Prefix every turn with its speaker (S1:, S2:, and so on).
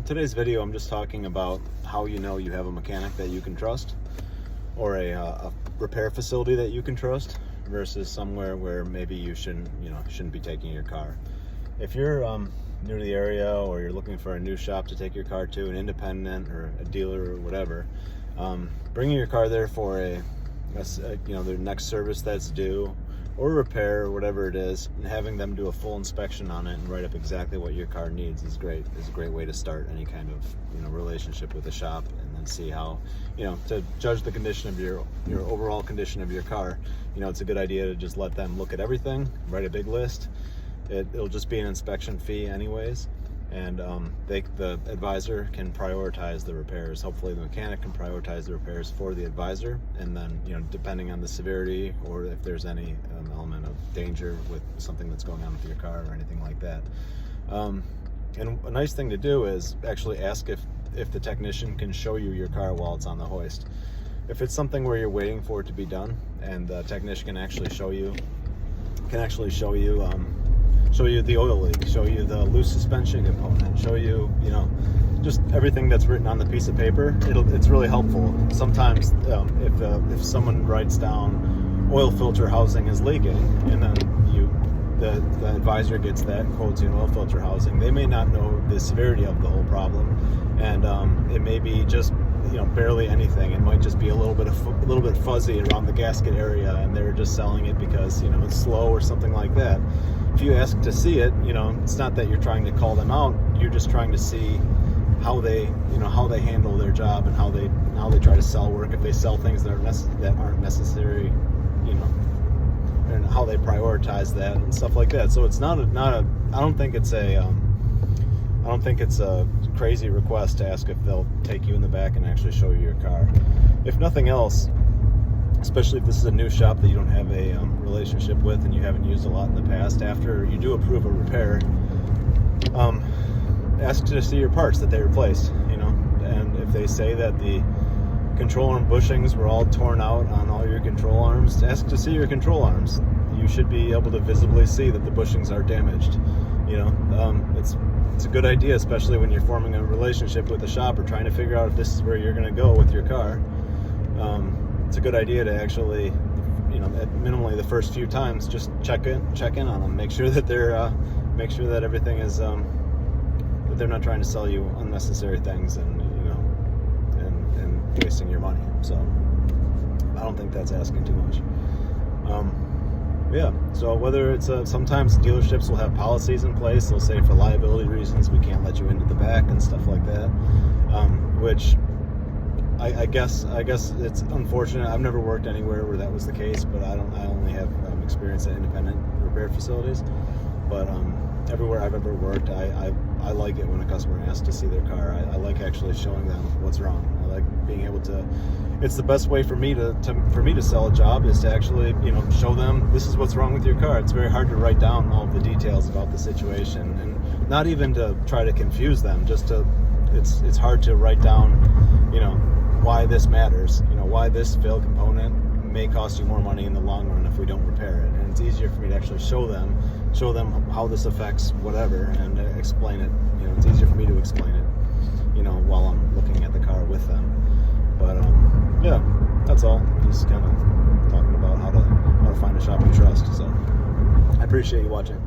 S1: today's video, I'm just talking about how you know you have a mechanic that you can trust, or a repair facility that you can trust, versus somewhere where maybe you shouldn't be taking your car. If you're new to the area, or you're looking for a new shop to take your car to, an independent or a dealer or whatever, bringing your car there for their next service that's due, or repair, or whatever it is, and having them do a full inspection on it and write up exactly what your car needs is great. Is a great way to start any kind of relationship with a shop, and then see how, to judge the condition of your overall condition of your car. It's a good idea to just let them look at everything, write a big list. It'll just be an inspection fee anyways, and the advisor can prioritize the repairs. Hopefully the mechanic can prioritize the repairs for the advisor, and then depending on the severity, or if there's any element of danger with something that's going on with your car or anything like that. And a nice thing to do is actually ask if the technician can show you your car while it's on the hoist. If it's something where you're waiting for it to be done, and the technician can actually show you the oil leak, show you the loose suspension component, show you, just everything that's written on the piece of paper, it's really helpful. Sometimes if someone writes down oil filter housing is leaking, and then the advisor gets that, quotes you an oil filter housing, they may not know the severity of the whole problem, and it may be just barely anything. It might just be a little bit fuzzy around the gasket area, and they're just selling it because it's slow or something like that. If you ask to see it, it's not that you're trying to call them out. You're just trying to see how they handle their job, and how they try to sell work, if they sell things that aren't necessary, and how they prioritize that and stuff like that. So it's not a. I don't think it's a crazy request to ask if they'll take you in the back and actually show you your car. If nothing else, especially if this is a new shop that you don't have a relationship with and you haven't used a lot in the past, after you do approve a repair, ask to see your parts that they replaced, and if they say that the control arm bushings were all torn out on all your control arms, ask to see your control arms. You should be able to visibly see that the bushings are damaged. It's a good idea, especially when you're forming a relationship with a shop or trying to figure out if this is where you're going to go with your car. It's a good idea to actually, minimally the first few times, just check in on them, make sure that everything is, that they're not trying to sell you unnecessary things and wasting your money. So I don't think that's asking too much. So whether it's sometimes dealerships will have policies in place. They'll say for liability reasons we can't let you into the back and stuff like that, which I guess it's unfortunate. I've never worked anywhere where that was the case, but I only have experience at independent repair facilities. But everywhere I've ever worked, I like it when a customer asks to see their car. I like actually showing them what's wrong. I like being able to. It's the best way for me to sell a job, is to actually show them this is what's wrong with your car. It's very hard to write down all the details about the situation, and not even to try to confuse them. It's hard to write down why this matters. Why this failed component may cost you more money in the long run if we don't repair it. And it's easier for me to actually show them how this affects whatever, and explain it. It's easier for me to explain it, while I'm looking at the car with them. But that's all. Just kind of talking about how to find a shop you trust. So I appreciate you watching.